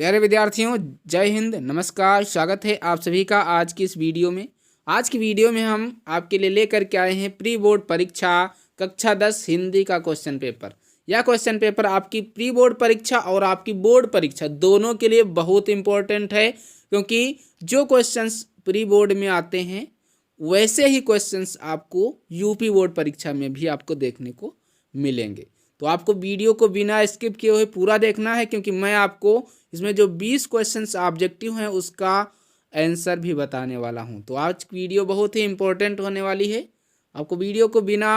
प्यारे विद्यार्थियों, जय हिंद, नमस्कार। स्वागत है आप सभी का आज की इस वीडियो में। आज की वीडियो में हम आपके लिए लेकर के आए हैं प्री बोर्ड परीक्षा कक्षा 10 हिंदी का क्वेश्चन पेपर। यह क्वेश्चन पेपर आपकी प्री बोर्ड परीक्षा और आपकी बोर्ड परीक्षा दोनों के लिए बहुत इंपॉर्टेंट है, क्योंकि जो क्वेश्चंस प्री बोर्ड में आते हैं वैसे ही क्वेश्चंस आपको यूपी बोर्ड परीक्षा में भी आपको देखने को मिलेंगे। तो आपको वीडियो को बिना स्किप किए हुए पूरा देखना है, क्योंकि मैं आपको इसमें जो 20 क्वेश्चंस ऑब्जेक्टिव हैं उसका आंसर भी बताने वाला हूं। तो आज वीडियो बहुत ही इंपॉर्टेंट होने वाली है। आपको वीडियो को बिना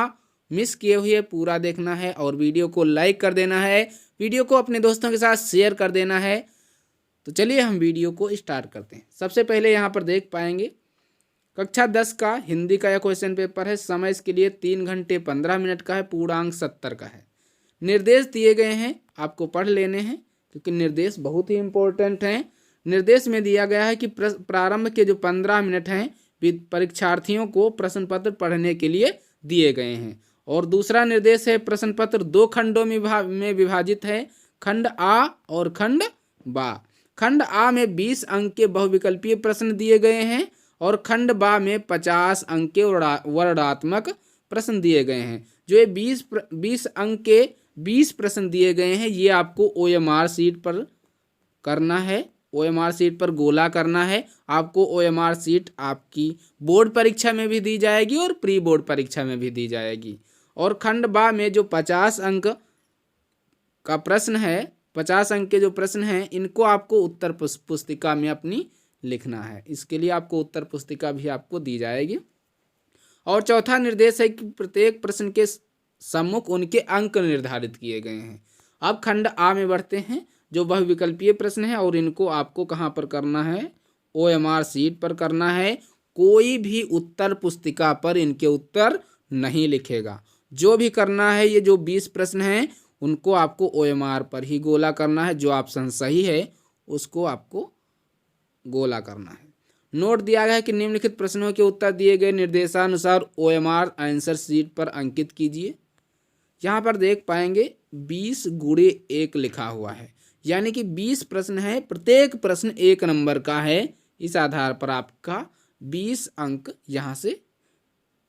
मिस किए हुए पूरा देखना है और वीडियो को लाइक कर देना है, वीडियो को अपने दोस्तों के साथ शेयर कर देना है। तो चलिए हम वीडियो को स्टार्ट करते हैं। सबसे पहले यहाँ पर देख पाएंगे कक्षा 10 का हिंदी का यह क्वेश्चन पेपर है। समय इसके लिए 3 घंटे 15 मिनट का है, पूर्णांक 70 का है। निर्देश दिए गए हैं, आपको पढ़ लेने हैं क्योंकि निर्देश बहुत ही इंपॉर्टेंट हैं। निर्देश में दिया गया है कि प्रारंभ के जो 15 मिनट हैं परीक्षार्थियों को प्रश्न पत्र पढ़ने के लिए दिए गए हैं। और दूसरा निर्देश है प्रश्न पत्र 2 खंडों में विभाजित है, खंड आ और खंड बा। खंड आ में 20 अंक के बहुविकल्पीय प्रश्न दिए गए हैं और खंड बा में 50 अंक के वर्णात्मक प्रश्न दिए गए हैं। जो ये 20 अंक के 20 प्रश्न दिए गए हैं ये आपको OMR शीट पर करना है, OMR शीट पर गोला करना है। आपको OMR शीट आपकी बोर्ड परीक्षा में भी दी जाएगी और प्री बोर्ड परीक्षा में भी दी जाएगी। और खंड बा में जो 50 अंक का प्रश्न है, 50 अंक के जो प्रश्न हैं इनको आपको उत्तर पुस्तिका में अपनी लिखना है। इसके लिए आपको उत्तर पुस्तिका भी आपको दी जाएगी। और चौथा निर्देश है कि प्रत्येक प्रश्न के सम्मुख उनके अंक निर्धारित किए गए हैं। अब खंड आ में बढ़ते हैं, जो बहुविकल्पीय प्रश्न है और इनको आपको कहाँ पर करना है, OMR शीट पर करना है। कोई भी उत्तर पुस्तिका पर इनके उत्तर नहीं लिखेगा। जो भी करना है, ये जो 20 प्रश्न हैं उनको आपको OMR पर ही गोला करना है। जो ऑप्शन सही है उसको आपको गोला करना है। नोट दिया गया है कि निम्नलिखित प्रश्नों के उत्तर दिए गए निर्देशानुसार OMR आंसर शीट पर अंकित कीजिए। यहाँ पर देख पाएंगे 20 गुणे 1 लिखा हुआ है, यानी कि 20 प्रश्न है, प्रत्येक प्रश्न 1 नंबर का है। इस आधार पर आपका 20 अंक यहाँ से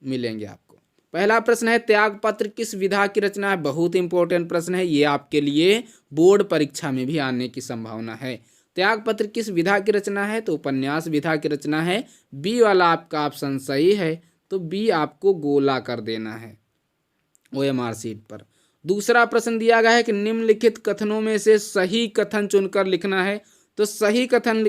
मिलेंगे आपको। पहला प्रश्न है त्याग पत्र किस विधा की रचना है। बहुत इंपॉर्टेंट प्रश्न है, ये आपके लिए बोर्ड परीक्षा में भी आने की संभावना है। त्याग पत्र किस विधा की रचना है, तो उपन्यास विधा की रचना है। बी वाला आपका ऑप्शन सही है, तो बी आपको गोला कर देना है OMR शीट पर। दूसरा प्रश्न दिया गया है कि निम्नलिखित कथनों में से सही कथन चुनकर लिखना है, तो सही कथन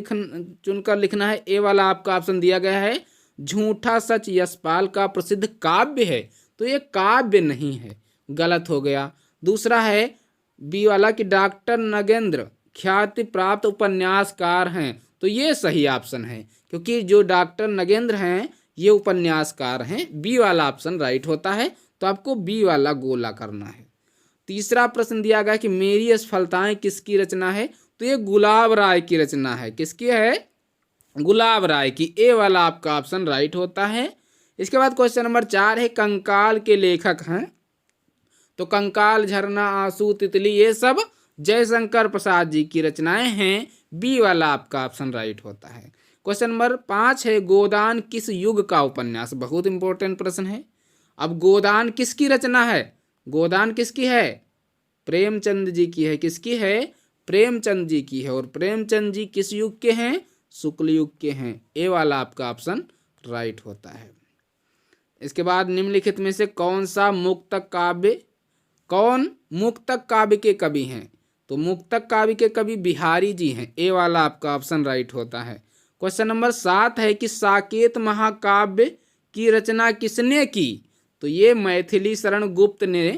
चुनकर लिखना है। ए वाला आपका ऑप्शन दिया गया है झूठा सच यशपाल का प्रसिद्ध काव्य है, तो ये काव्य नहीं है, गलत हो गया। दूसरा है बी वाला कि डॉक्टर नगेंद्र ख्याति प्राप्त उपन्यासकार हैं, तो ये सही ऑप्शन है, क्योंकि जो डॉक्टर नगेंद्र हैं ये उपन्यासकार हैं। बी वाला ऑप्शन राइट होता है, तो आपको बी वाला गोला करना है। तीसरा प्रश्न दिया गया कि मेरी असफलताएं किसकी रचना है, तो ये गुलाब राय की रचना है। किसकी है, गुलाब राय की। ए वाला आपका ऑप्शन राइट होता है। इसके बाद क्वेश्चन नंबर 4 है कंकाल के लेखक हैं, तो कंकाल, झरना, आंसू, तितली ये सब जयशंकर प्रसाद जी की रचनाएं हैं। बी वाला आपका ऑप्शन राइट होता है। क्वेश्चन नंबर 5 है गोदान किस युग का उपन्यास। बहुत इंपॉर्टेंट प्रश्न है। अब गोदान किसकी रचना है, गोदान किसकी है, प्रेमचंद जी की है। किसकी है, प्रेमचंद जी की है। और प्रेमचंद जी किस युग के हैं, शुक्ल युग के हैं। ए वाला आपका ऑप्शन राइट होता है। इसके बाद निम्नलिखित में से कौन मुक्तक काव्य के कवि हैं, तो मुक्तक काव्य के कवि बिहारी जी हैं। ए वाला आपका ऑप्शन राइट होता है। क्वेश्चन नंबर 7 है कि साकेत महाकाव्य की रचना किसने की, तो ये मैथिली शरण गुप्त ने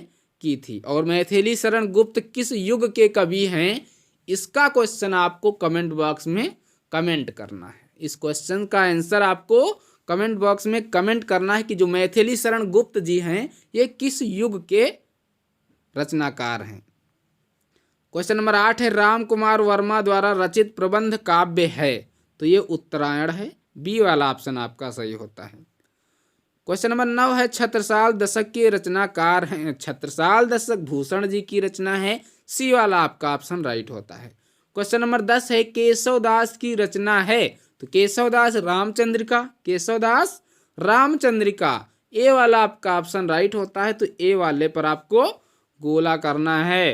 की थी। और मैथिली शरण गुप्त किस युग के कवि हैं, इसका क्वेश्चन आपको कमेंट बॉक्स में कमेंट करना है। इस क्वेश्चन का आंसर आपको कमेंट बॉक्स में कमेंट करना है कि जो मैथिली शरण गुप्त जी हैं ये किस युग के रचनाकार हैं। क्वेश्चन नंबर 8 है राम कुमार वर्मा द्वारा रचित प्रबंध काव्य है, तो ये उत्तरायण है। बी वाला ऑप्शन आपका सही होता है। क्वेश्चन नंबर 9 है छत्रसाल दशक के रचनाकार हैं, छत्रसाल दशक भूषण जी की रचना है। सी वाला आपका ऑप्शन राइट होता है। क्वेश्चन नंबर 10 है केशवदास की रचना है, तो केशवदास रामचंद्रिका, केशवदास रामचंद्रिका, ए वाला आपका ऑप्शन राइट होता है। तो ए वाले पर आपको गोला करना है।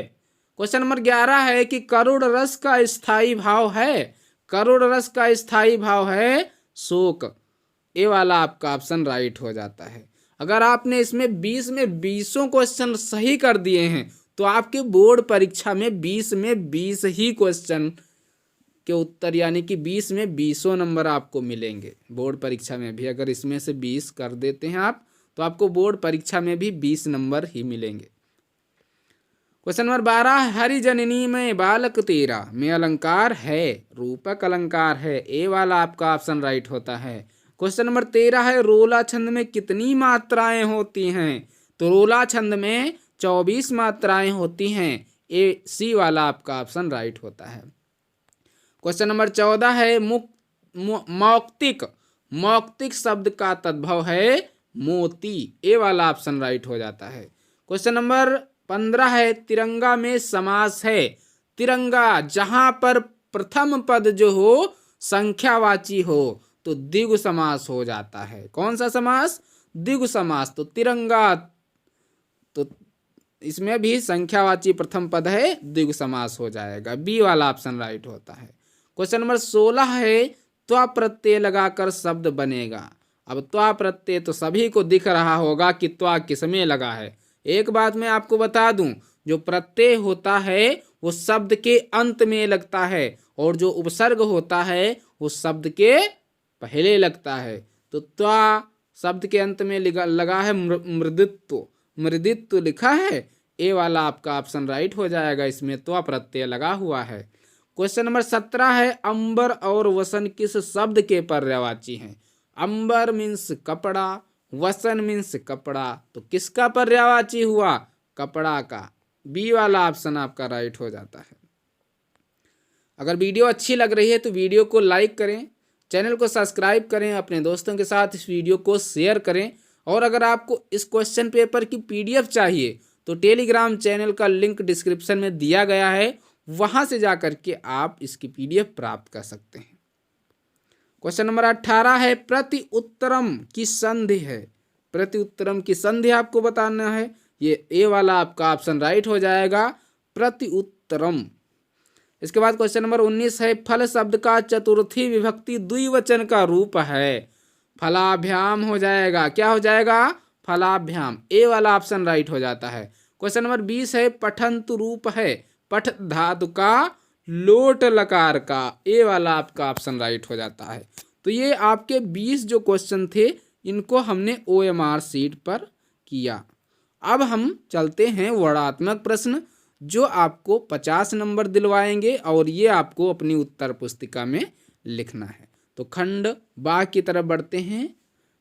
क्वेश्चन नंबर 11 है कि करुण रस का स्थायी भाव है, करुण रस का स्थायी भाव है शोक, ए वाला आपका ऑप्शन राइट हो जाता है। अगर आपने इसमें 20 में 20 क्वेश्चन सही कर दिए हैं तो आपके बोर्ड परीक्षा में 20 में 20 ही क्वेश्चन के उत्तर यानी कि 20 में 20 नंबर आपको मिलेंगे बोर्ड परीक्षा में भी। अगर इसमें से 20 कर देते हैं आप तो आपको बोर्ड परीक्षा में भी 20 नंबर ही मिलेंगे। क्वेश्चन नंबर 12 हरि जननी में बालक तेरा में अलंकार है, रूपक अलंकार है, ए वाला आपका ऑप्शन राइट होता है। क्वेश्चन नंबर 13 है रोला छंद में कितनी मात्राएं होती हैं, तो रोला छंद में 24 मात्राएं होती हैं, ए सी वाला आपका ऑप्शन राइट होता है। क्वेश्चन नंबर 14 है मौक्तिक, मौक्तिक शब्द का तद्भव है मोती, ए वाला ऑप्शन राइट हो जाता है। क्वेश्चन नंबर 15 है तिरंगा में समास है, तिरंगा जहां पर प्रथम पद जो हो संख्यावाची हो तो द्विगु समास हो जाता है। कौन सा समास? द्विगु समास। तो तिरंगा, तो इसमें भी संख्यावाची प्रथम पद है, द्विगु समास हो जाएगा, बी वाला ऑप्शन राइट होता है। क्वेश्चन नंबर 16 है त्वा प्रत्यय लगाकर शब्द बनेगा। अब त्वा प्रत्यय तो सभी को दिख रहा होगा कि त्वा किसमें लगा है। एक बात मैं आपको बता दूं, जो प्रत्यय होता है वो शब्द के अंत में लगता है और जो उपसर्ग होता है वो शब्द के पहले लगता है। तो त्वा शब्द के अंत में लगा है मृदित्व, मृदित्व लिखा है, ए वाला आपका ऑप्शन राइट हो जाएगा, इसमें त्वा प्रत्यय लगा हुआ है। क्वेश्चन नंबर 17 है अंबर और वसन किस शब्द के पर्यायवाची हैं। अंबर मीन्स कपड़ा, वसन मीन्स कपड़ा, तो किसका पर्यायवाची हुआ? कपड़ा का, बी वाला ऑप्शन आपका राइट हो जाता है। अगर वीडियो अच्छी लग रही है तो वीडियो को लाइक करें, चैनल को सब्सक्राइब करें, अपने दोस्तों के साथ इस वीडियो को शेयर करें। और अगर आपको इस क्वेश्चन पेपर की PDF चाहिए तो टेलीग्राम चैनल का लिंक डिस्क्रिप्शन में दिया गया है, वहां से जाकर के आप इसकी PDF प्राप्त कर सकते हैं। क्वेश्चन नंबर 18 है प्रति उत्तरम की संधि है, प्रति उत्तरम की संधि आपको बताना है, ये ए वाला आपका ऑप्शन राइट हो जाएगा, प्रति उत्तरम। इसके बाद क्वेश्चन नंबर 19 है फल शब्द का चतुर्थी विभक्ति द्विवचन का रूप है, फलाभ्याम हो जाएगा, क्या हो जाएगा? फलाभ्याम, ए वाला ऑप्शन राइट हो जाता है। क्वेश्चन नंबर 20 है पठंतु रूप है, पठ धातु का लोट लकार का, ए वाला आपका ऑप्शन राइट हो जाता है। तो ये आपके 20 जो क्वेश्चन थे इनको हमने OMR शीट पर किया। अब हम चलते हैं वर्णात्मक प्रश्न जो आपको 50 नंबर दिलवाएंगे और ये आपको अपनी उत्तर पुस्तिका में लिखना है। तो खंड बा की तरफ बढ़ते हैं।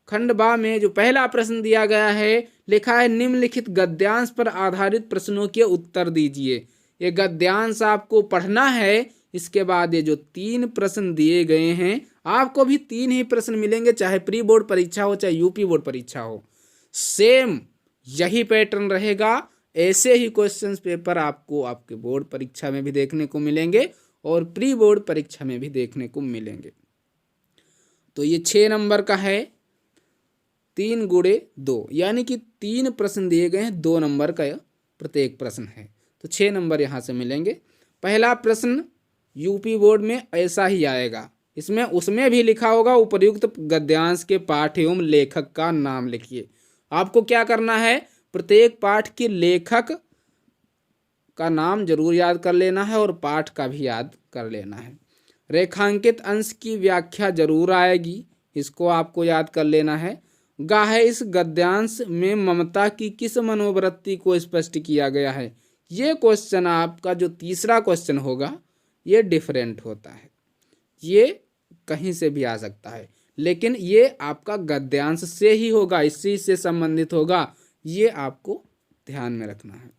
खंड बा में जो पहला प्रश्न दिया गया है, लिखा है निम्नलिखित गद्यांश पर आधारित प्रश्नों के उत्तर दीजिए। ये गद्यांश आपको पढ़ना है। इसके बाद ये जो 3 प्रश्न दिए गए हैं, आपको भी 3 ही प्रश्न मिलेंगे, चाहे प्री बोर्ड परीक्षा हो चाहे यूपी बोर्ड परीक्षा हो, सेम यही पैटर्न रहेगा। ऐसे ही क्वेश्चंस पेपर आपको आपके बोर्ड परीक्षा में भी देखने को मिलेंगे और प्री बोर्ड परीक्षा में भी देखने को मिलेंगे। तो ये 6 नंबर का है, 3 गुणे 2 यानी कि 3 प्रश्न दिए गए हैं, 2 नंबर का प्रत्येक प्रश्न है, तो 6 नंबर यहाँ से मिलेंगे। पहला प्रश्न यूपी बोर्ड में ऐसा ही आएगा, इसमें उसमें भी लिखा होगा उपर्युक्त गद्यांश के पाठ एवं लेखक का नाम लिखिए। आपको क्या करना है, प्रत्येक पाठ के लेखक का नाम जरूर याद कर लेना है और पाठ का भी याद कर लेना है। रेखांकित अंश की व्याख्या जरूर आएगी, इसको आपको याद कर लेना है। गा है इस गद्यांश में ममता की किस मनोवृत्ति को स्पष्ट किया गया है। ये क्वेश्चन आपका जो तीसरा क्वेश्चन होगा ये डिफरेंट होता है, ये कहीं से भी आ सकता है, लेकिन ये आपका गद्यांश से ही होगा, इसी से संबंधित होगा, ये आपको ध्यान में रखना है।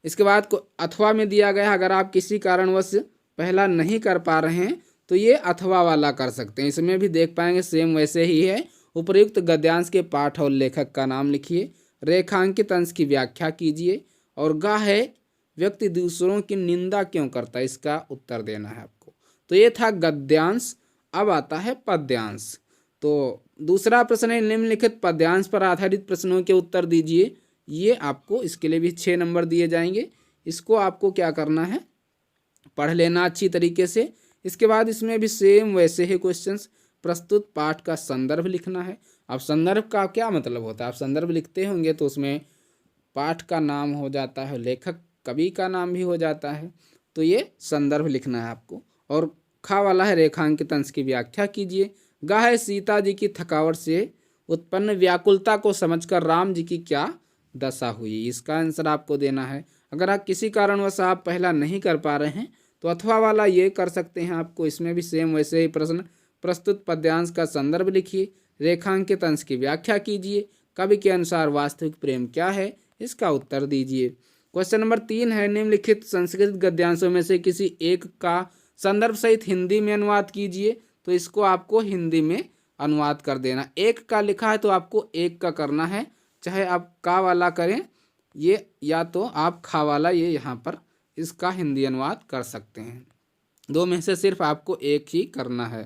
इसके बाद को अथवा में दिया गया, अगर आप किसी कारणवश पहला नहीं कर पा रहे हैं तो ये अथवा वाला कर सकते हैं, इसमें भी देख पाएंगे सेम वैसे ही है। उपर्युक्त गद्यांश के पाठ और लेखक का नाम लिखिए, रेखांकित अंश की व्याख्या कीजिए और गा है व्यक्ति दूसरों की निंदा क्यों करता है, इसका उत्तर देना है आपको। तो ये था गद्यांश। अब आता है पद्यांश। तो दूसरा प्रश्न है, निम्नलिखित पद्यांश पर आधारित प्रश्नों के उत्तर दीजिए। ये आपको इसके लिए भी 6 नंबर दिए जाएंगे। इसको आपको क्या करना है, पढ़ लेना अच्छी तरीके से। इसके बाद इसमें भी सेम वैसे ही क्वेश्चंस, प्रस्तुत पाठ का संदर्भ लिखना है। अब संदर्भ का क्या मतलब होता है, आप संदर्भ लिखते होंगे तो उसमें पाठ का नाम हो जाता है, लेखक कवि का नाम भी हो जाता है, तो ये संदर्भ लिखना है आपको। और खा वाला है, रेखांकित अंश की व्याख्या कीजिए। गा है, सीता जी की थकावट से उत्पन्न व्याकुलता को समझकर राम जी की क्या दशा हुई, इसका आंसर आपको देना है। अगर आप किसी कारणवश आप पहला नहीं कर पा रहे हैं तो अथवा वाला ये कर सकते हैं आपको। इसमें भी सेम वैसे ही प्रश्न, प्रस्तुत पद्यांश का संदर्भ लिखिए, रेखांकित अंश की व्याख्या कीजिए, कवि के अनुसार वास्तविक प्रेम क्या है, इसका उत्तर दीजिए। क्वेश्चन नंबर 3 है, निम्नलिखित संस्कृत गद्यांशों में से किसी एक का संदर्भ सहित हिंदी में अनुवाद कीजिए। तो इसको आपको हिंदी में अनुवाद कर देना। एक का लिखा है तो आपको एक का करना है, चाहे आप का वाला करें ये, या तो आप खा वाला ये यहाँ पर इसका हिंदी अनुवाद कर सकते हैं। दो में से सिर्फ आपको एक ही करना है।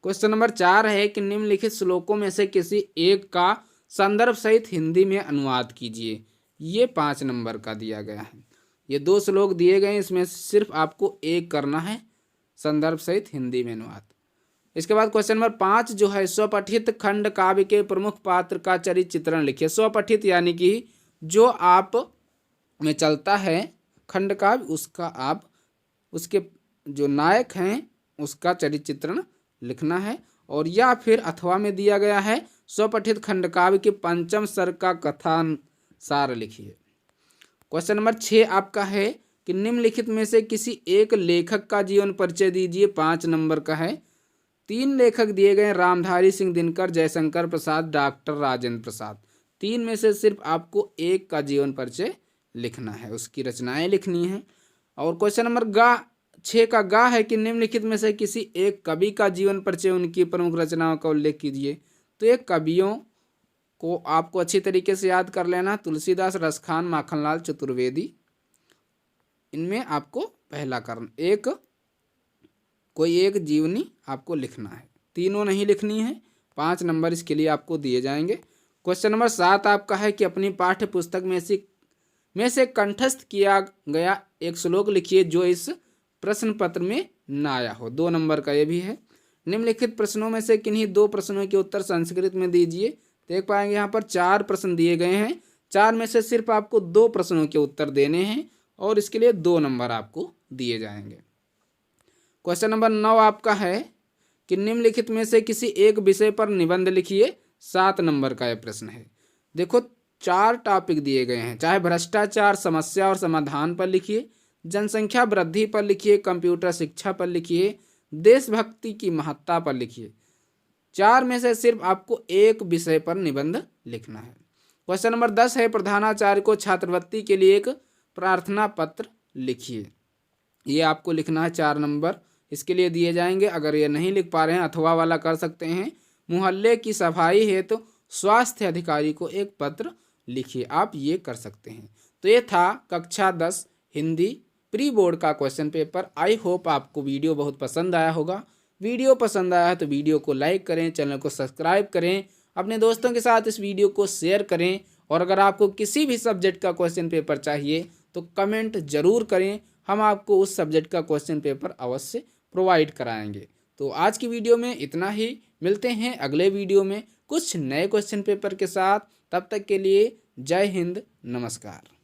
क्वेश्चन नंबर 4 है कि निम्नलिखित श्लोकों में से किसी एक का संदर्भ सहित हिंदी में अनुवाद कीजिए। ये 5 नंबर का दिया गया है। ये 2 श्लोक दिए गए हैं, इसमें सिर्फ आपको एक करना है, संदर्भ सहित हिंदी में अनुवाद। इसके बाद क्वेश्चन नंबर 5 जो है, स्वपठित खंड काव्य के प्रमुख पात्र का चरित्र चित्रण लिखिए। स्वपठित यानी कि जो आप में चलता है खंड काव्य, उसका आप उसके जो नायक हैं उसका चरित्र चित्रण लिखना है। और या फिर अथवा में दिया गया है, स्वपठित खंड काव्य के 5वें सर्ग का कथासार लिखिए। क्वेश्चन नंबर 6 आपका है कि निम्नलिखित में से किसी एक लेखक का जीवन परिचय दीजिए। 5 नंबर का है। 3 लेखक दिए गए, रामधारी सिंह दिनकर, जयशंकर प्रसाद, डॉक्टर राजेंद्र प्रसाद। 3 में से सिर्फ आपको एक का जीवन परिचय लिखना है, उसकी रचनाएं लिखनी है। और क्वेश्चन नंबर 6 का गा है कि निम्नलिखित में से किसी एक कवि का जीवन परिचय, उनकी प्रमुख रचनाओं का उल्लेख कीजिए। तो ये कवियों को आपको अच्छी तरीके से याद कर लेना, तुलसीदास, रसखान, माखनलाल चतुर्वेदी। इनमें आपको पहला करना, कोई एक जीवनी आपको लिखना है, तीनों नहीं लिखनी है। 5 नंबर इसके लिए आपको दिए जाएंगे। क्वेश्चन नंबर 7 आपका है कि अपनी पाठ्य पुस्तक में से कंठस्थ किया गया एक श्लोक लिखिए जो इस प्रश्न पत्र में न आया हो। 2 नंबर का ये भी है। निम्नलिखित प्रश्नों में से किन्हीं 2 प्रश्नों के उत्तर संस्कृत में दीजिए। देख पाएंगे यहाँ पर 4 प्रश्न दिए गए हैं, 4 में से सिर्फ आपको 2 प्रश्नों के उत्तर देने हैं और इसके लिए 2 नंबर आपको दिए जाएंगे। क्वेश्चन नंबर 9 आपका है कि निम्नलिखित में से किसी एक विषय पर निबंध लिखिए। 7 नंबर का यह प्रश्न है। देखो 4 टॉपिक दिए गए हैं, चाहे भ्रष्टाचार, समस्या और समाधान पर लिखिए, जनसंख्या वृद्धि पर लिखिए, कंप्यूटर शिक्षा पर लिखिए, देशभक्ति की महत्ता पर लिखिए। 4 में से सिर्फ आपको एक विषय पर निबंध लिखना है। क्वेश्चन नंबर 10 है, प्रधानाचार्य को छात्रवृत्ति के लिए एक प्रार्थना पत्र लिखिए। ये आपको लिखना है, 4 नंबर इसके लिए दिए जाएंगे। अगर ये नहीं लिख पा रहे हैं अथवा वाला कर सकते हैं। मोहल्ले की सफाई है तो स्वास्थ्य अधिकारी को एक पत्र लिखिए, आप ये कर सकते हैं। तो ये था कक्षा 10 हिंदी प्री बोर्ड का क्वेश्चन पेपर। आई होप आपको वीडियो बहुत पसंद आया होगा। वीडियो पसंद आया है तो वीडियो को लाइक करें, चैनल को सब्सक्राइब करें, अपने दोस्तों के साथ इस वीडियो को शेयर करें। और अगर आपको किसी भी सब्जेक्ट का क्वेश्चन पेपर चाहिए तो कमेंट जरूर करें, हम आपको उस सब्जेक्ट का क्वेश्चन पेपर अवश्य प्रोवाइड कराएंगे। तो आज की वीडियो में इतना ही, मिलते हैं अगले वीडियो में कुछ नए क्वेश्चन पेपर के साथ। तब तक के लिए जय हिंद, नमस्कार।